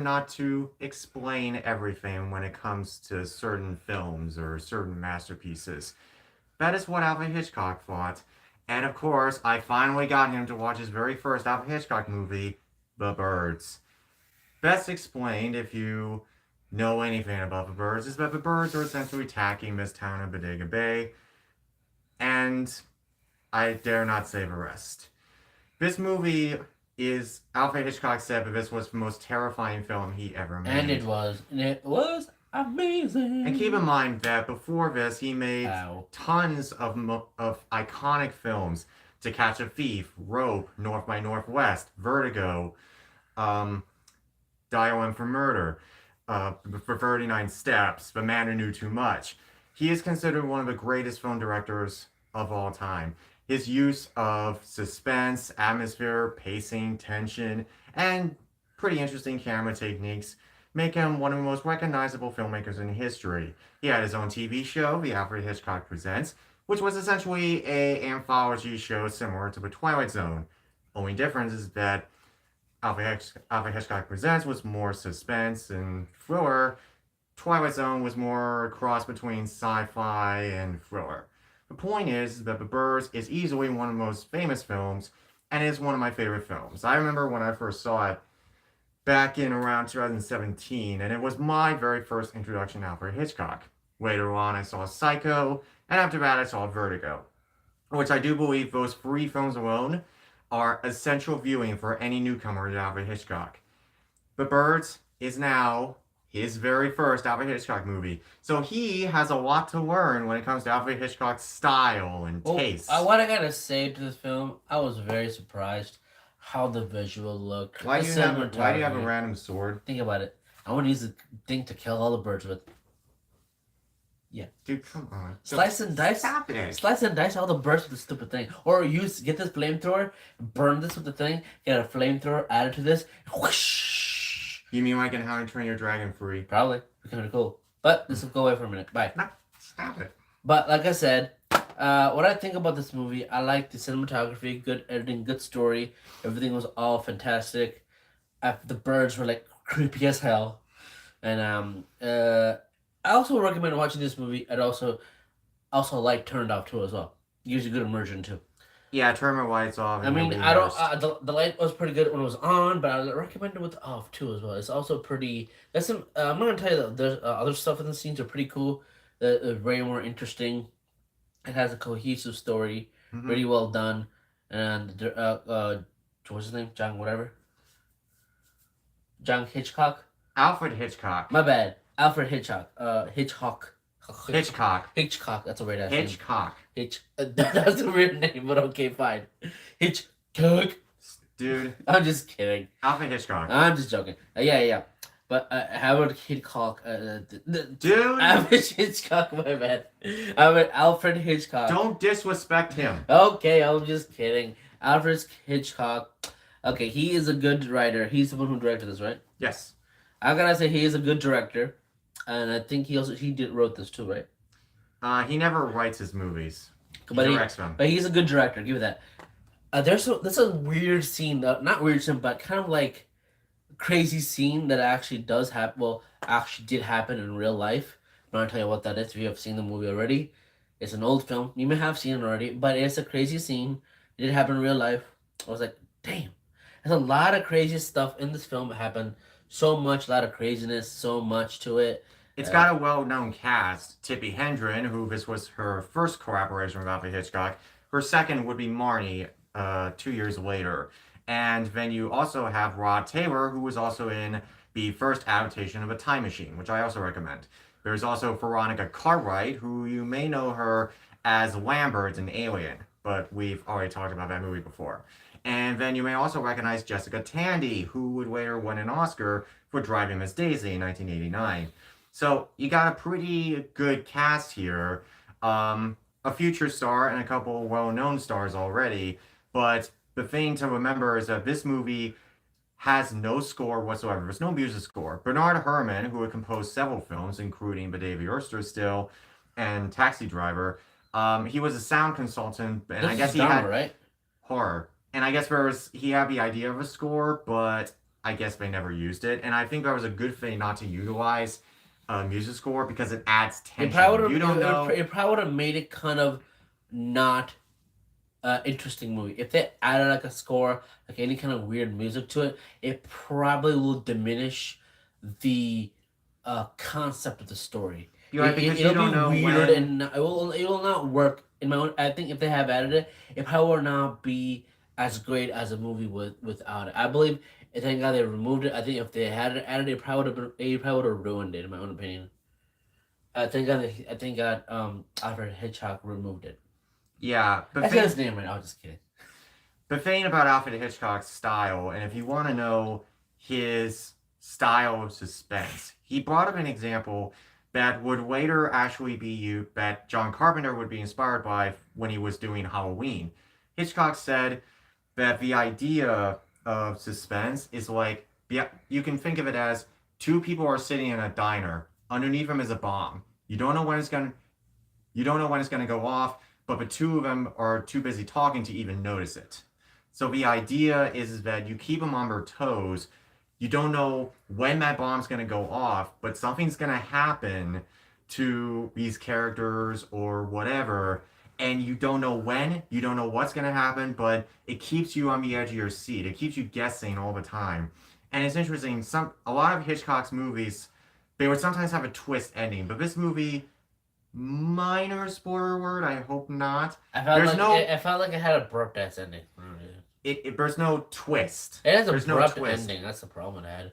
not to explain everything when it comes to certain films or certain masterpieces. That is what Alfred Hitchcock thought. And of course, I finally got him to watch his very first Alfred Hitchcock movie, The Birds. Best explained, if you know anything about the birds, is that the birds are essentially attacking this town of Bodega Bay, and I dare not say the rest. This movie is Alfred Hitchcock said that this was the most terrifying film he ever And made. it was And keep in amazing. mind that before this, he made Ow. tons of iconic films: To Catch a Thief, Rope, North by Northwest, Vertigo, um, Dial M for Murder, for 39 Steps, The Man Who Knew Too Much. He is considered one of the greatest film directors of all time. His use of suspense, atmosphere, pacing, tension, and pretty interesting camera techniques make him one of the most recognizable filmmakers in history. He had his own TV show, The Alfred Hitchcock Presents, which was essentially a anthology show similar to The Twilight Zone. Only difference is that Alfred Hitchcock Presents was more suspense and thriller. Twilight Zone was more a cross between sci-fi and thriller. The point is that The Birds is easily one of the most famous films and is one of my favorite films. I remember when I first saw it back in around 2017, and it was my very first introduction to Alfred Hitchcock. Later on, I saw Psycho, and after that, I saw Vertigo, which I do believe those three films alone are essential viewing for any newcomer to Alfred Hitchcock. The Birds is now his very first Alfred Hitchcock movie, so he has a lot to learn when it comes to Alfred Hitchcock's style and Well, taste. what I gotta say to this film, I was very surprised how the visual looked, the Why do you have a cinematography. random sword? Think about it. I want to use the thing to kill all the birds with. Yeah. Dude, come on. Slice and dice. Stop it. Slice and dice all the birds with the stupid thing. Or get this flamethrower, burn this with the thing, get a flamethrower added to this, whoosh. You mean like in How to Train Your Dragon Free? Probably. Be kind of cool. But this will go away for a minute. Bye. No, stop it. But like I said, what I think about this movie, I like the cinematography, good editing, good story. Everything was all fantastic. The birds were like creepy as hell, and I also recommend watching this movie. And also light turned off too as well. Gives you good immersion too. Yeah, turn my lights off I and you'll mean, be I don't. immersed. The light was pretty good when it was on, but I recommend it with off too as well. It's also pretty. There's some. I'm not gonna tell you that there's other stuff in the scenes are pretty cool. That are way more interesting. It has a cohesive story, Mm-hmm. really well done, and what's his name? John whatever. John Hitchcock. Alfred Hitchcock. My bad. Alfred Hitchcock. Hitchcock. Hitchcock. Hitchcock. That's a weird ass name. Hitchcock. That's a weird name, but okay, fine. Hitchcock. Dude, I'm just kidding. Alfred Hitchcock. I'm just joking. Yeah. But Howard Hitchcock. Dude, Alfred Hitchcock. My bad. Alfred Hitchcock. don't disrespect him. Okay, I'm just kidding. Alfred Hitchcock. Okay, he is a good writer. He's the one who directed this, right? Yes. I gotta say he is a good director, and I think he did wrote this too, right? He never writes his movies. He But directs them. he's a good director. Give it that. There's a weird scene, not weird scene, but kind of like crazy scene that actually does happen. Well, actually did happen in real life. I'm not gonna tell you what that is if you have seen the movie already. It's an old film. You may have seen it already, but it's a crazy scene. It did happen in real life. I was like, damn. There's a lot of crazy stuff in this film that happened. So much, a lot of craziness, so much to it. It's got a well-known cast. Tippi Hedren, who this was her first collaboration with Alfred Hitchcock. Her second would be Marnie, 2 years later. And then you also have Rod Taylor, who was also in the first adaptation of A Time Machine, which I also recommend. There's also Veronica Cartwright, who you may know her as Lambert in Alien, but we've already talked about that movie before. And then you may also recognize Jessica Tandy, who would later win an Oscar for Driving Miss Daisy in 1989. So you got a pretty good cast here. A future star and a couple well-known stars already. But the thing to remember is that this movie has no score whatsoever. There's no music score. Bernard Herrmann, who had composed several films, including *The Davy Oyster Still* and *Taxi Driver*, he was a sound consultant, and I This guess is he drama, had right? horror. And I guess he had the idea of a score, but I guess they never used it, and I think that was a good thing not to utilize music score because it adds It probably tension. would You have don't know. it probably would have made it kind of not interesting movie. If they added like a score, like any kind of weird music to it, it probably will diminish the concept of the story. You're right, because you It'll be don't know weird when. and it will not work in my own. I think if they have added it, it probably will not be as great as a movie without it. I believe. Thank God they removed it. I think if they had it added, it probably would have ruined it, in my own opinion. I thank God Alfred Hitchcock removed it. Yeah, I said his name right. I was just kidding. the thing about Alfred Hitchcock's style, and if you want to know his style of suspense, he brought up an example that would later actually be you that John Carpenter would be inspired by when he was doing Halloween. Hitchcock said that the idea of suspense is like, yeah, you can think of it as two people are sitting in a diner. Underneath them is a bomb. You don't know when it's gonna go off, but the two of them are too busy talking to even notice it. So the idea is that you keep them on their toes. You don't know when that bomb's gonna go off, but something's gonna happen to these characters or whatever, and you don't know when, you don't know what's gonna happen, but it keeps you on the edge of your seat. It keeps you guessing all the time. And it's interesting, a lot of Hitchcock's movies, they would sometimes have a twist ending, but this movie, minor spoiler word, I hope not. I felt like it had a abrupt ass ending. There's no twist. It has a There's no abrupt twist. ending. That's the problem it had.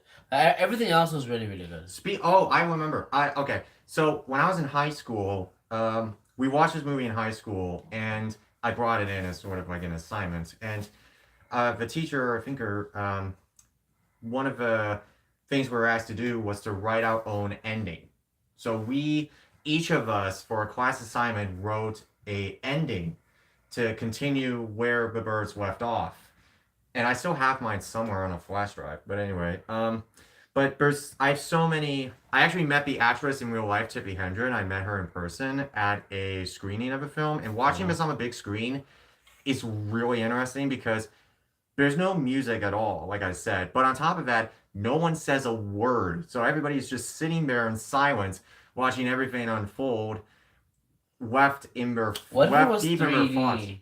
Everything else was really really good. I remember. Okay. So when I was in high school, we watched this movie in high school, and I brought it in as sort of like an assignment. And the teacher, I think, one of the things we were asked to do was to write our own ending. So each of us, for a class assignment, wrote a ending to continue where the birds left off. And I still have mine somewhere on a flash drive. But anyway, but I have so many. I actually met the actress in real life, Tippi Hedren. I met her in person at a screening of a film, and watching this on a big screen is really interesting because there's no music at all, like I said. But on top of that, no one says a word, so everybody's just sitting there in silence, watching everything unfold, What if it was deep in their thoughts. 3D?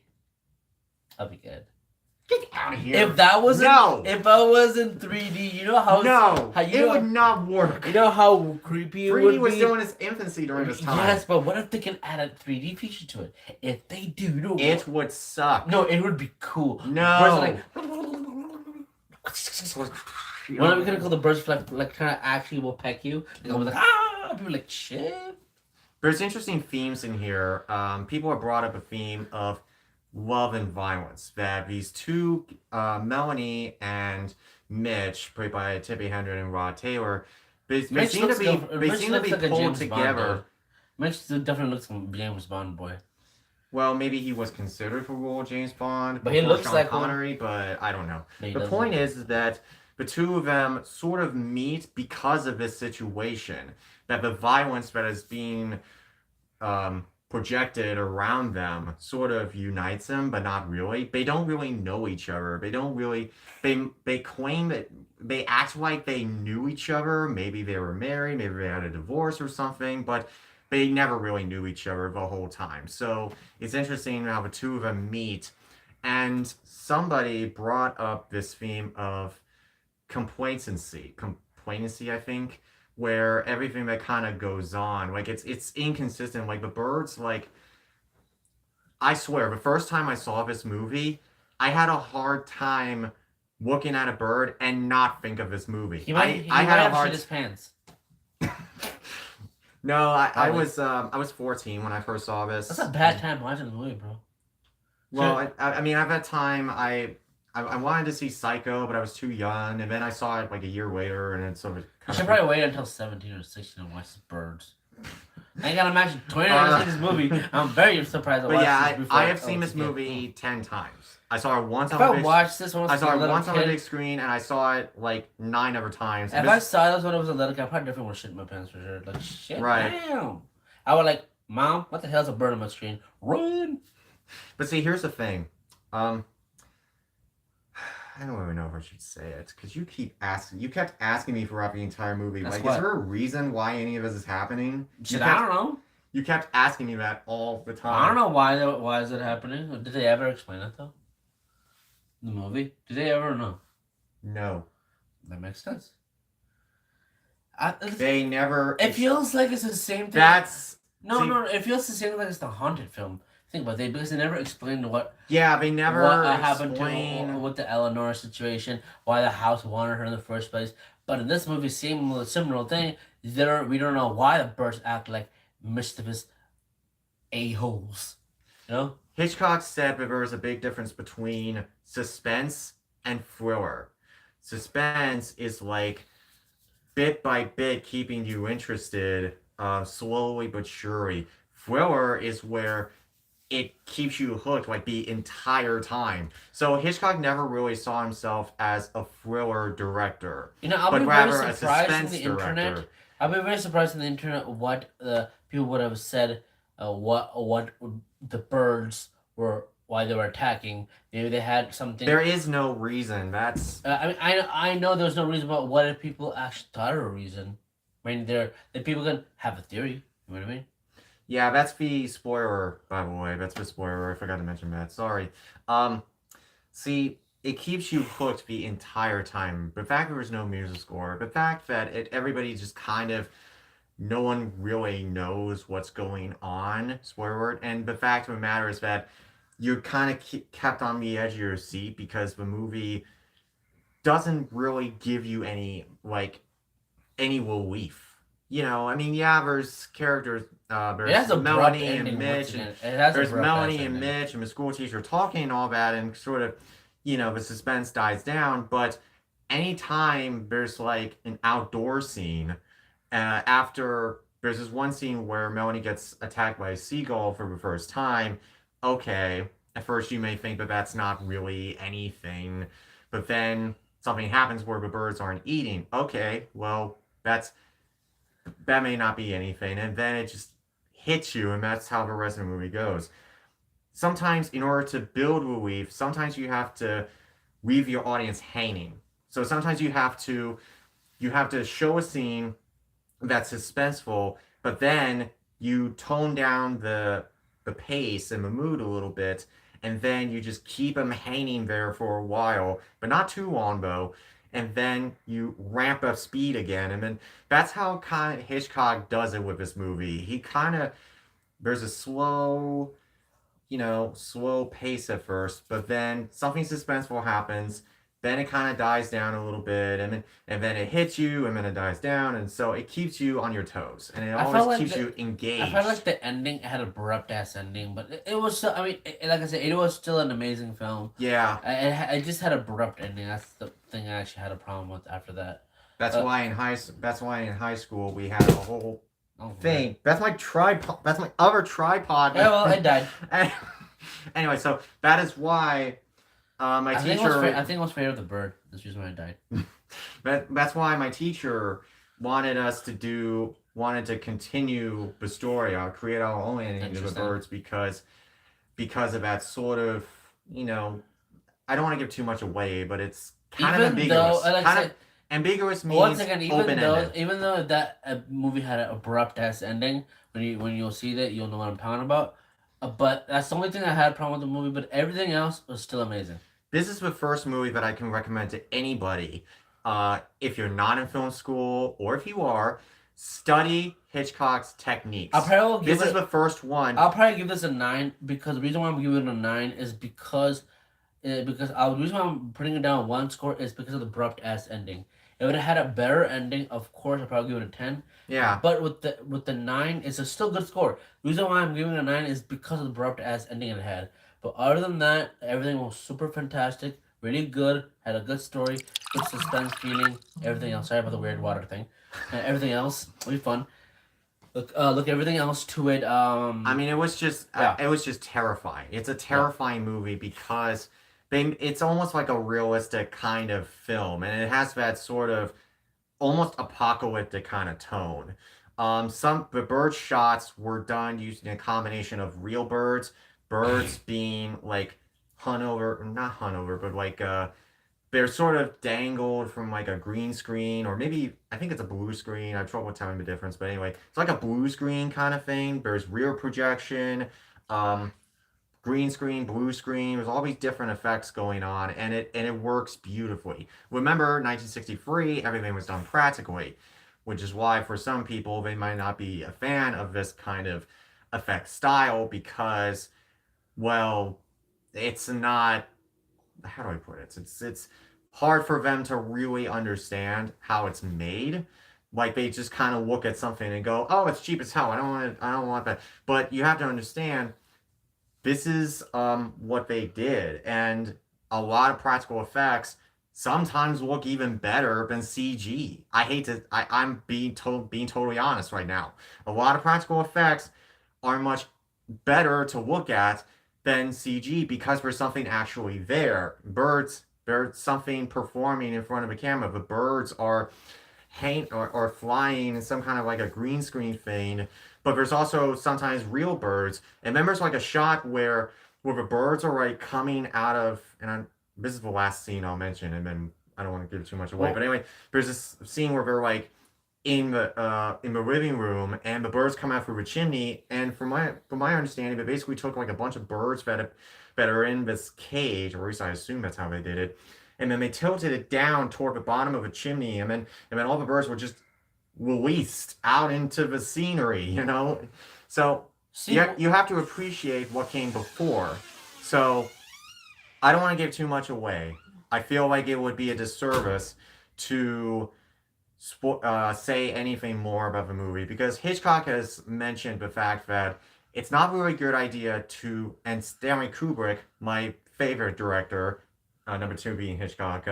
That'd be good. Get out of here! If that wasn't No! if I was in 3D, you know how No, how it would not work. you know how creepy it 3D would was be. still in its infancy during this time. Yes, but what if they can add a 3D feature to it? If they do, you know, It would suck. no, it would be cool. No. Birds like, when are we gonna call the birds like kind of actually will peck you? Like, I was like, ah, people like shit. There's interesting themes in here. People have brought up a theme of love and violence. That these two, Melanie and Mitch, played by Tippi Hedren and Rod Taylor, they seem to be pulled together. Mitch definitely looks like a James Bond boy. Well, maybe he was considered for role of James Bond, but he looks Sean like Connery. But I don't know. No, the point is that the two of them sort of meet because of this situation. That the violence that is being projected around them sort of unites them, but not really. They don't really know each other. They don't really. They claim that they act like they knew each other. Maybe they were married. Maybe they had a divorce or something. But they never really knew each other the whole time. So it's interesting how the two of them meet. And somebody brought up this theme of complacency, I think, where everything that kind of goes on, like it's inconsistent. Like the birds, like I swear, the first time I saw this movie, I had a hard time looking at a bird and not think of this movie. He might have shit his pants. No, I was 14 when I first saw this. That's a bad time watching the movie, bro. Well, I mean, at that time, I wanted to see Psycho, but I was too young, and then I saw it like a year later, and it's sort of. You should probably wait until 17 or 16 and watch the birds. I ain't gotta imagine 20 hours in this movie. I'm very surprised I watched this before. I have seen this movie 10 times. I saw it once on I watched this one, I saw it once on a big screen, and I saw it like 9 other times. If I saw this when I was a little kid, I probably definitely would shit in my pants for sure. Like shit, right. Damn. I would like, Mom, what the hell's a bird on my screen? Run. But see, here's the thing. I don't even know if I should say it because you kept asking me throughout the entire movie. That's Like, is what. there a reason why any of this is happening? Shit, I don't know. You kept asking me that all the I don't time. know why is it happening. Did they ever explain it though? The movie? Did they ever know? No, That makes sense. they never. It feels like it's the same thing. That's No, see, no, it feels the same like it's the haunted film. Think about it, because they never explained yeah. They never what happened explain. with the Eleanor situation, why the house wanted her in the first place. But in this movie, similar thing. We don't know why the birds act like mischievous a-holes. You know? Hitchcock said that there was a big difference between suspense and thriller. Suspense is like bit by bit keeping you interested, slowly but surely. Thriller is where it keeps you hooked like the entire time. So Hitchcock never really saw himself as a thriller director, You know, I'll be but very rather a surprised in suspense the director. internet. I'll be very surprised in the internet what people would have said, what the birds were, why they were attacking. Maybe they had something. There is no reason. That's I mean, I know there's no reason, but what if people actually thought of a reason? I mean, the people can have a theory. You know what I mean? yeah, that's the spoiler, by the way. That's the spoiler. I forgot to mention that. Sorry. Um, See, it keeps you hooked the entire time. The fact there was no music score, the fact that everybody just kind of no one really knows what's going on, spoiler word, and the fact of the matter is that you're kind of kept on the edge of your seat because the movie doesn't really give you any relief. I mean, yeah, there's characters. It has There's abrupt Melanie and ending once Mitch, and again. It has there's abrupt ass Melanie and ending. Mitch and the school teacher talking and all that, and sort of, the suspense dies down. But anytime there's like an outdoor scene, after there's this one scene where Melanie gets attacked by a seagull for the first time. Okay, at first you may think that that's not really anything, but then something happens where the birds aren't eating. Okay, well that may not be anything, and then it just hits you, and that's how the rest of the movie goes. Sometimes, in order to build relief, sometimes you have to leave your audience hanging. So sometimes you have to show a scene that's suspenseful, but then you tone down the pace and the mood a little bit, and then you just keep them hanging there for a while, but not too long though. And then you ramp up speed again, and then that's how kind of Hitchcock does it with this movie. He kind of there's a slow pace at first, but then something suspenseful happens. Then it kind of dies down a little bit, and then it hits you, and then it dies down, and so it keeps you on your toes, and it I always felt like keeps the you I felt engaged. like the ending had abrupt ass ending, but it was still. I mean, like I said, it was still an amazing film. Yeah, I just had abrupt ending. That's the thing I actually had a problem with after that. that's Uh, why in high school we had a whole oh man. thing. That's my tripod. That's my other tripod. Yeah, well, it died. And- anyway, so that is why my I teacher. think it was Fate of the Bird. That's the reason why it died. That's why my teacher wanted to continue the story. I'll create our own ending to the Interesting. birds because of that sort of you know I don't want to give too much away, but it's kind of Even though, ambiguous. like I Kind of said, ambiguous once means again, open ended. even though that movie had an abrupt ass ending, when you'll see that, you'll know what I'm talking about. But that's the only thing I had a problem with the movie. But everything else was still amazing. This is the first movie that I can recommend to anybody. If you're not in film school, or if you are, study Hitchcock's I'll techniques. probably give This is it. the first one. I'll probably give this a 9 because the reason why I'm giving it a 9 is the reason why I'm putting it down one score is because of the abrupt ass ending. If it had a better ending, of course, I'd probably give it a 10. Yeah, But with the 9, it's a still good score. The reason why I'm giving it a 9 is because of the abrupt ass ending it had. But other than that, everything was super fantastic, really good, had a good story, good suspense feeling, everything else. Sorry about the weird water thing. Everything else, really fun. Look, everything else to it. I mean, Yeah, it was just terrifying. It's a terrifying movie because it's almost like a realistic kind of film, and it has that sort of almost apocalyptic kind of tone. Some the bird shots were done using a combination of real birds, birds being like not hung over, but like they're sort of dangled from like a green screen, or maybe I think it's a blue screen. I have trouble telling the difference, but anyway, it's like a blue screen kind of thing. There's rear projection, um, green screen, blue screen. There's all these different effects going on, and it works beautifully. Remember, 1963, everything was done practically, which is why for some people they might not be a fan of this kind of effect style because, well, it's not, how do I put it? It's hard for them to really understand how it's made. Like they just kind of look at something and go, "Oh, it's cheap as hell. I don't want it. I don't want that." But you have to understand this is what they did, and a lot of practical effects sometimes look even better than CG. I hate to. I'm being totally honest right now. A lot of practical effects are much better to look at than CG because there's something actually there. Birds, there's something performing in front of a camera. The birds are hang or flying in some kind of like a green screen thing, but there's also sometimes real birds. And then there's like a shot where the birds are like coming out of, this is the last scene I'll mention, and then I don't want to give too much away. Well, But anyway, there's this scene where they're like in the living room, and the birds come out through the chimney. And from my understanding, they basically took like a bunch of birds that are in this cage, or at least I assume that's how they did it. And then they tilted it down toward the bottom of a chimney, and then all the birds were just released out into the scenery, you know. So see, you have to appreciate what came before. So I don't want to give too much away. I feel like it would be a disservice to say anything more about the movie because Hitchcock has mentioned the fact that it's not really a good idea to, and Stanley Kubrick, my favorite director, number two being Hitchcock,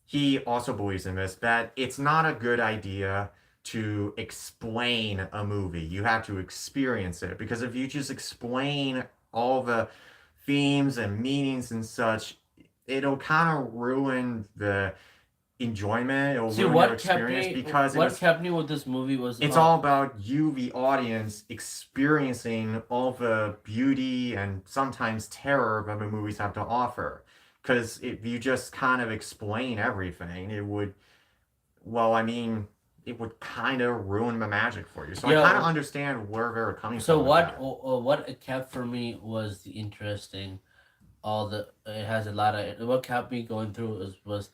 he also believes in this, that it's not a good idea to explain a movie. You have to experience it because if you just explain all the themes and meanings and such, it'll kind of ruin the enjoyment. It'll see ruin your experience because what kept me with this movie was it's all about you, the audience, experiencing all the beauty and sometimes terror that the movies have to offer. Because if you just kind of explain everything, it would, well, I mean, it would kind of ruin the magic for you. So I kind of yeah. understand where they're coming So from with that. what it kept for me was the interesting. All the it has a lot of what kept me going through was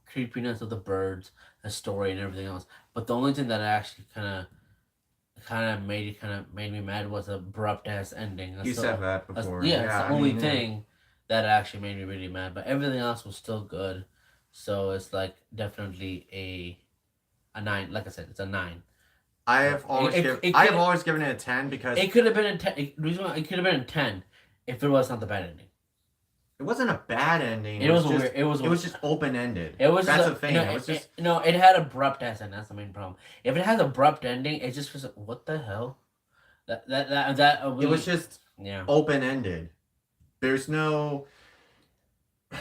creepiness of the birds, the story, and everything else. But the only thing that actually kind of made me mad was the abrupt ass ending. You said that before. Yeah, it's Yeah, the I only mean, yeah. thing that actually made me really mad. But everything else was still good. So it's like definitely a nine. Like I said, it's a nine. I have always given it a 10 because It could have been a ten. Reason why it could have been a 10 if it was not the bad ending. it wasn't a bad ending. It was a weird. It was just open ended. It was That's just the thing. no, It was just no. It had abrupt ending. That's the main problem. If it has abrupt ending, it just was like, what the hell? it was just Yeah. open ended. There's no, you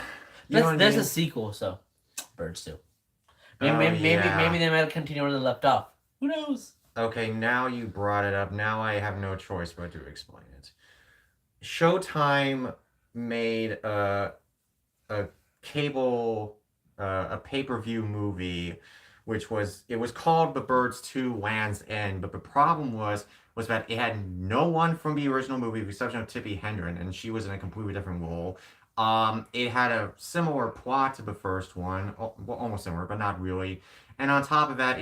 know what I There's mean? a sequel, so birds too. Oh Maybe yeah. they might continue where they left off. Who knows? Okay, now you brought it up. Now I have no choice but to explain it. Showtime made a cable a pay-per-view movie which was, it was called The Birds 2 Land's End, but the problem was that it had no one from the original movie with the exception of Tippi Hedren, and she was in a completely different role. It had a similar plot to the first one, well, almost similar, but not really. And on top of that,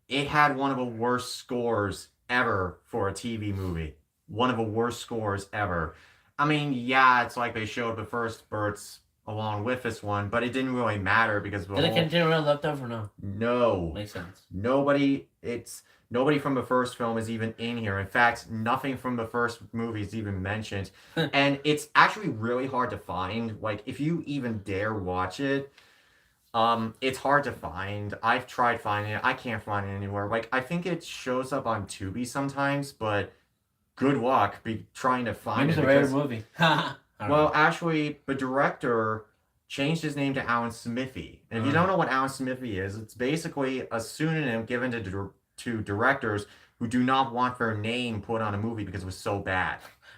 it had one of the worst scores ever for a TV movie. One of the worst scores ever. I mean, yeah, it's like they showed the first Birds along with this one, but it didn't really matter because the Did it whole, continue where it left off or no? no, Makes sense. nobody from the first film is even in here. In fact, nothing from the first movie is even mentioned. And it's actually really hard to find. Like if you even dare watch it, it's hard to find. I've tried finding it. I can't find it anywhere. Like I think it shows up on Tubi sometimes, but good luck be trying to find Maybe it it's a rare because, movie. I don't well, know. actually, the director changed his name to Alan Smithy. And if you don't know what Alan Smithy is, it's basically a pseudonym given to directors who do not want their name put on a movie because it was so bad.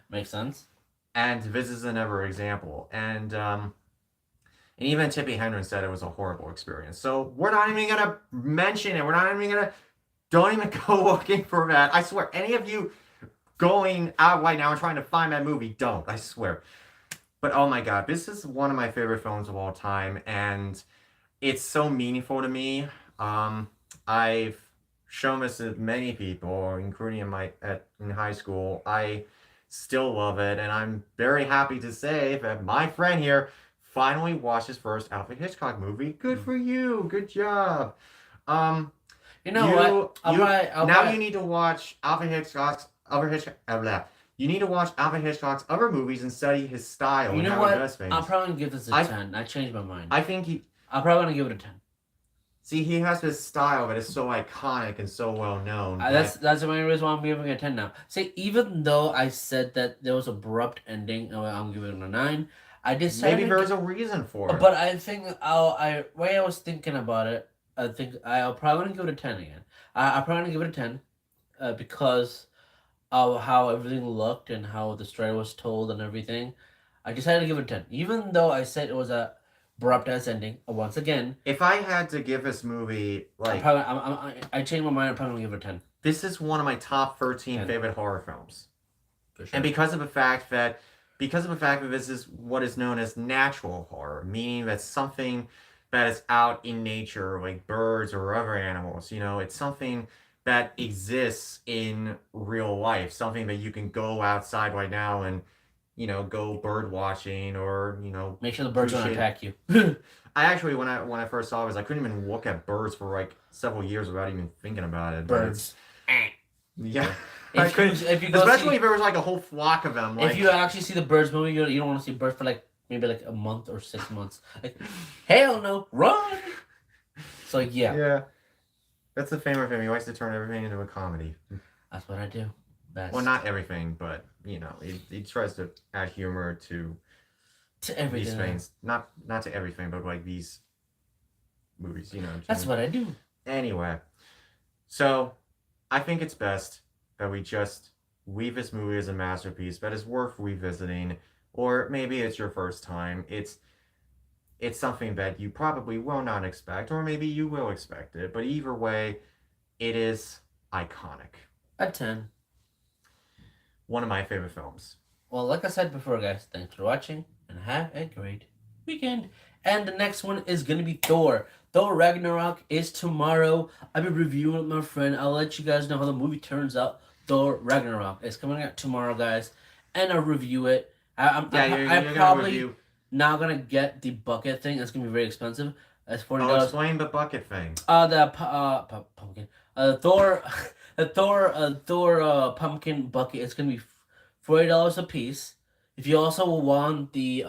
Makes sense. And this is another example. And And even Tippi Hedren said it was a horrible experience. So we're not even gonna mention it. We're not even gonna. Don't even go looking for that. I swear, any of you going out right now and trying to find that movie, don't. I swear. But oh my god, this is one of my favorite films of all time, and it's so meaningful to me. I've shown this to many people, including in high school. I still love it, and I'm very happy to say that my friend here finally watched his first Alfred Hitchcock movie. Good for you. Good job. Um, You know what? You need to watch You need to watch Alfred Hitchcock's other movies and study his style You and know how what? he does things. I'm probably gonna give this a 10. I changed my mind. I think I'm probably gonna give it a 10. See, he has this style that is so iconic and so well known. That's the main reason why I'm giving it a 10 now. See, even though I said that there was abrupt ending, I'm giving it a 9. I decided maybe there's a reason for it. But I think way I was thinking about it, I think I'll probably gonna give it a 10 again. I'm probably gonna give it a 10, because of how everything looked and how the story was told and everything. I decided to give it a 10, even though I said it was a abrupt ass ending. Once again, if I had to give this movie I changed my mind. I'm probably gonna give it a 10. This is one of my top 13 10. favorite horror films, For sure. and because of the fact that this is what is known as natural horror, meaning that something that is out in nature, like birds or other animals. You know, it's something that exists in real life, something that you can go outside right now and, you know, go bird watching or, you know, make sure the birds don't attack you. I actually, when I first saw it, I couldn't even look at birds for like several years without even thinking about it. Birds. Yeah. If you go especially if there was like a whole flock of them. Like, if you actually see the birds movie, you don't want to see birds for like maybe like a month or 6 months. Like, hell no, run! So yeah. Yeah. That's the favorite thing. He likes to turn everything into a comedy. That's what I do. Best. Well, not everything, but you know, he tries to add humor to everything. These things. Not to everything, but like these movies, you know. That's what I do. Anyway, so I think it's best that we just leave this movie as a masterpiece that is worth revisiting, or maybe it's your first time. It's something that you probably will not expect, or maybe you will expect it. But either way, it is iconic. A 10. One of my favorite films. Well, like I said before, guys, thanks for watching, and have a great weekend. And the next one is going to be Thor. Thor Ragnarok is tomorrow. I'll be reviewing with my friend. I'll let you guys know how the movie turns out. Thor Ragnarok is coming out tomorrow, guys. And I'll review it. I'm probably not going to get the bucket thing. It's going to be very expensive. That's $40. Oh, explain the bucket thing. Pumpkin. Thor... The Thor pumpkin bucket is gonna be $40 a piece. If you also want the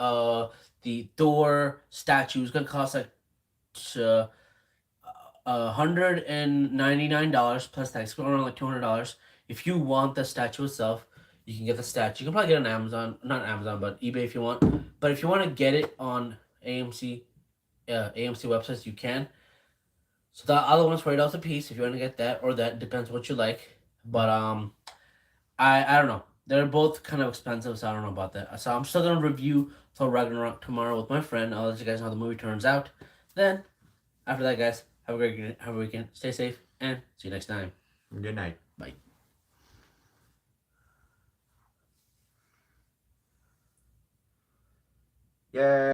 Thor statue, it's gonna cost like $199 plus tax, around like $200. If you want the statue itself, you can get the statue. You can probably get it on Amazon, not Amazon, but eBay if you want. But if you want to get it on AMC websites, you can. So the other one's $40 a piece if you want to get that, or that depends what you like. But I don't know. They're both kind of expensive, so I don't know about that. So I'm still gonna review Thor Ragnarok tomorrow with my friend. I'll let you guys know how the movie turns out. Then after that, guys, have a weekend. Stay safe and see you next time. Good night. Bye. Yay.